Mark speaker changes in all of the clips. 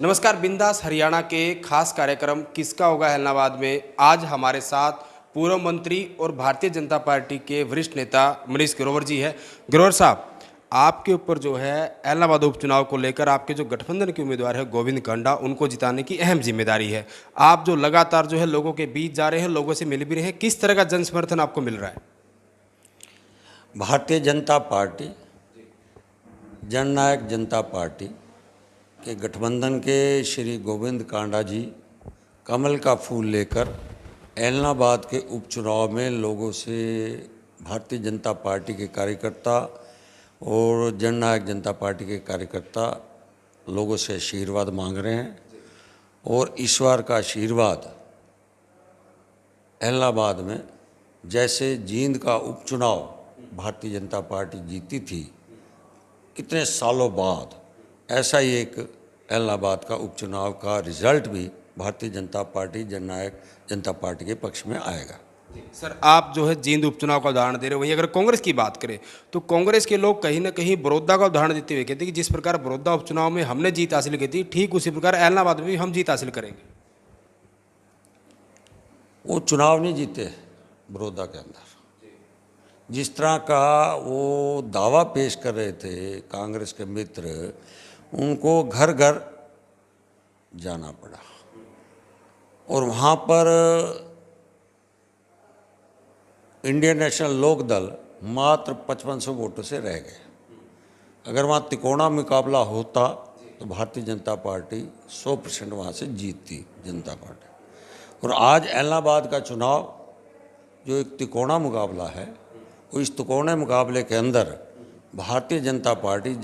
Speaker 1: नमस्कार। बिंदास हरियाणा के खास कार्यक्रम किसका होगा ऐलनाबाद में आज हमारे साथ पूर्व मंत्री और भारतीय जनता पार्टी के वरिष्ठ नेता मनीष ग्रोवर जी है। ग्रोवर साहब, आपके ऊपर जो है ऐलनाबाद उपचुनाव को लेकर आपके जो गठबंधन के उम्मीदवार है गोविंद कांडा, उनको जिताने की अहम जिम्मेदारी है। आप जो लगातार जो है लोगों के बीच जा रहे हैं, लोगों से मिल भी रहे हैं, किस तरह का जन समर्थन आपको मिल रहा है?
Speaker 2: भारतीय जनता पार्टी, जननायक जनता पार्टी के गठबंधन के श्री गोविंद कांडा जी कमल का फूल लेकर ऐलनाबाद के उपचुनाव में लोगों से भारतीय जनता पार्टी के कार्यकर्ता और जननायक जनता पार्टी के कार्यकर्ता लोगों से आशीर्वाद मांग रहे हैं और ईश्वर का आशीर्वाद ऐलनाबाद में जैसे जींद का उपचुनाव भारतीय जनता पार्टी जीती थी कितने सालों बाद, ऐसा ही एक ऐलनाबाद का उपचुनाव का रिजल्ट भी भारतीय जनता पार्टी जननायक जनता पार्टी के पक्ष में आएगा।
Speaker 1: सर, आप जो है जींद उपचुनाव का उदाहरण दे रहे हो, वहीं अगर कांग्रेस की बात करें तो कांग्रेस के लोग कहीं ना कहीं बड़ौदा का उदाहरण देते हुए कहते हैं कि जिस प्रकार बड़ौदा उपचुनाव में हमने जीत हासिल की थी, ठीक उसी प्रकार ऐलनाबाद में भी हम जीत हासिल करेंगे।
Speaker 2: वो चुनाव नहीं जीते बड़ौदा के अंदर, जिस तरह का वो दावा पेश कर रहे थे कांग्रेस के मित्र, उनको घर घर जाना पड़ा और वहाँ पर इंडियन नेशनल लोक दल मात्र 5500 वोटों से रह गए। अगर वहाँ तिकोना मुकाबला होता तो भारतीय जनता पार्टी 100% वहाँ से जीतती जनता पार्टी। और आज ऐलनाबाद का चुनाव जो एक तिकोना मुकाबला है, इस तिकोने मुकाबले के अंदर भारतीय जनता पार्टी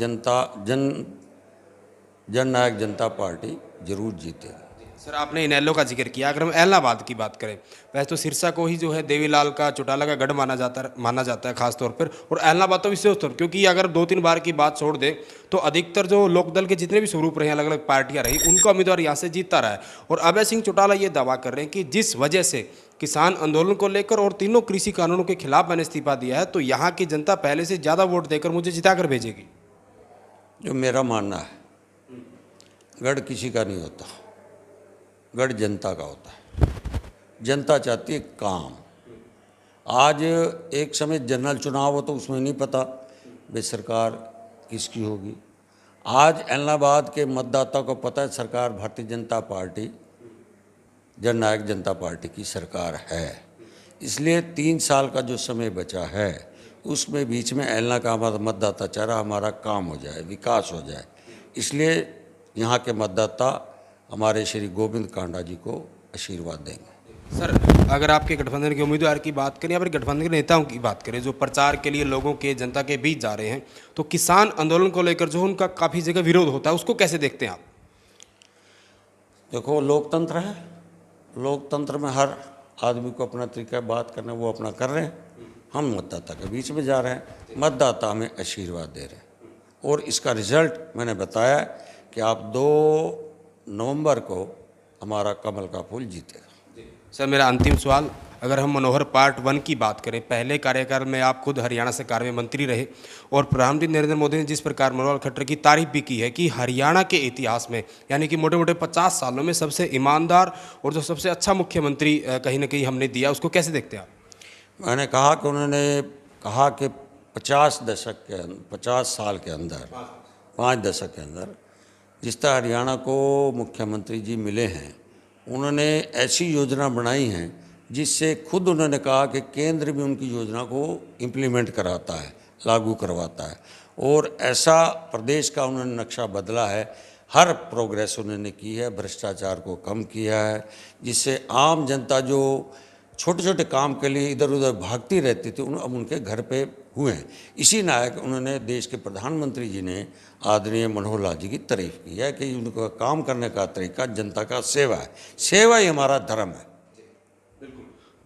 Speaker 2: जननायक जनता पार्टी जरूर जीतेगी।
Speaker 1: सर, आपने इनेलो का जिक्र किया। अगर हम ऐलनाबाद की बात करें, वैसे तो सिरसा को ही जो है देवीलाल का चौटाला का गढ़ माना जाता है खास तौर पर, और ऐलनाबाद तो विशेष तौर, क्योंकि अगर 2-3 बार की बात छोड़ दे तो अधिकतर जो लोकदल के जितने भी स्वरूप रहे, अलग अलग पार्टियां रही, उनका उम्मीदवार यहाँ से जीतता रहा है। और अभय सिंह चौटाला ये दावा कर रहे हैं कि जिस वजह से किसान आंदोलन को लेकर और तीनों कृषि कानूनों के खिलाफ मैंने इस्तीफा दिया है, तो यहाँ की जनता पहले से ज़्यादा वोट देकर मुझे जिताकर भेजेगी।
Speaker 2: जो मेरा मानना है, गढ़ किसी का नहीं होता, गढ़ जनता का होता है। जनता चाहती है काम। आज एक समय जनरल चुनाव हो तो उसमें नहीं पता भाई सरकार किसकी होगी। आज ऐलनाबाद के मतदाता को पता है सरकार भारतीय जनता पार्टी जननायक जनता पार्टी की सरकार है। इसलिए 3 साल का जो समय बचा है उसमें बीच में ऐलना का मतदाता चाह रहा हमारा काम हो जाए, विकास हो जाए। इसलिए यहाँ के मतदाता हमारे श्री गोविंद कांडा जी को आशीर्वाद देंगे।
Speaker 1: सर, अगर आपके गठबंधन के उम्मीदवार की बात करें या फिर गठबंधन के नेताओं की बात करें जो प्रचार के लिए लोगों के जनता के बीच जा रहे हैं, तो किसान आंदोलन को लेकर जो उनका काफ़ी जगह विरोध होता है, उसको कैसे देखते हैं आप?
Speaker 2: देखो, लोकतंत्र है, लोकतंत्र में हर आदमी को अपना तरीका बात करना, वो अपना कर रहे हैं। हम मतदाता के बीच में जा रहे हैं, मतदाता हमें आशीर्वाद दे रहे हैं और इसका रिजल्ट मैंने बताया कि आप 2 नवंबर को हमारा कमल का फूल जीतेगा।
Speaker 1: सर, मेरा अंतिम सवाल, अगर हम मनोहर पार्ट 1 की बात करें, पहले कार्यकाल में आप खुद हरियाणा सरकार में मंत्री रहे और प्रधानमंत्री नरेंद्र मोदी ने जिस प्रकार मनोहर खट्टर की तारीफ भी की है कि हरियाणा के इतिहास में, यानी कि मोटे मोटे 50 सालों में सबसे ईमानदार और जो सबसे अच्छा मुख्यमंत्री कहीं ना कहीं हमने दिया, उसको कैसे देखते हैं आप?
Speaker 2: मैंने कहा कि उन्होंने कहा कि 50 साल के अंदर, 5 दशक के अंदर जिस तरह हरियाणा को मुख्यमंत्री जी मिले हैं, उन्होंने ऐसी योजना बनाई हैं जिससे खुद उन्होंने कहा कि केंद्र भी उनकी योजना को इम्प्लीमेंट कराता है, लागू करवाता है। और ऐसा प्रदेश का उन्होंने नक्शा बदला है, हर प्रोग्रेस उन्होंने की है, भ्रष्टाचार को कम किया है, जिससे आम जनता जो छोटे छोटे काम के लिए इधर उधर भागती रहती थी, अब उनके घर पे हुए हैं। इसी नायक उन्होंने देश के प्रधानमंत्री जी ने आदरणीय मनोहर लाल जी की तारीफ की है कि उनका काम करने का तरीका जनता का सेवा है, सेवा ही हमारा धर्म है।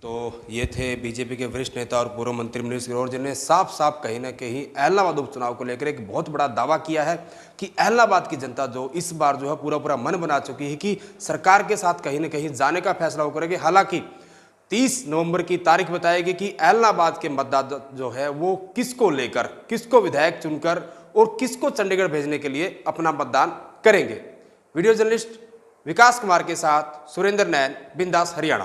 Speaker 1: तो ये थे बीजेपी के वरिष्ठ नेता और पूर्व मंत्री मनीष ग्रोवर जी ने साफ साफ कहीं ना कहीं ऐलनाबाद उपचुनाव को लेकर एक बहुत बड़ा दावा किया है कि ऐलनाबाद की जनता जो इस बार जो है पूरा मन बना चुकी है कि सरकार के साथ कहीं ना कहीं जाने का फैसला वो करेगी। हालांकि 30 नवंबर की तारीख बताएगी कि ऐलनाबाद के मतदाता जो है वो किसको लेकर, किसको विधायक चुनकर और किसको चंडीगढ़ भेजने के लिए अपना मतदान करेंगे। वीडियो जर्नलिस्ट विकास कुमार के साथ सुरेंद्र नैन, बिंदास, हरियाणा।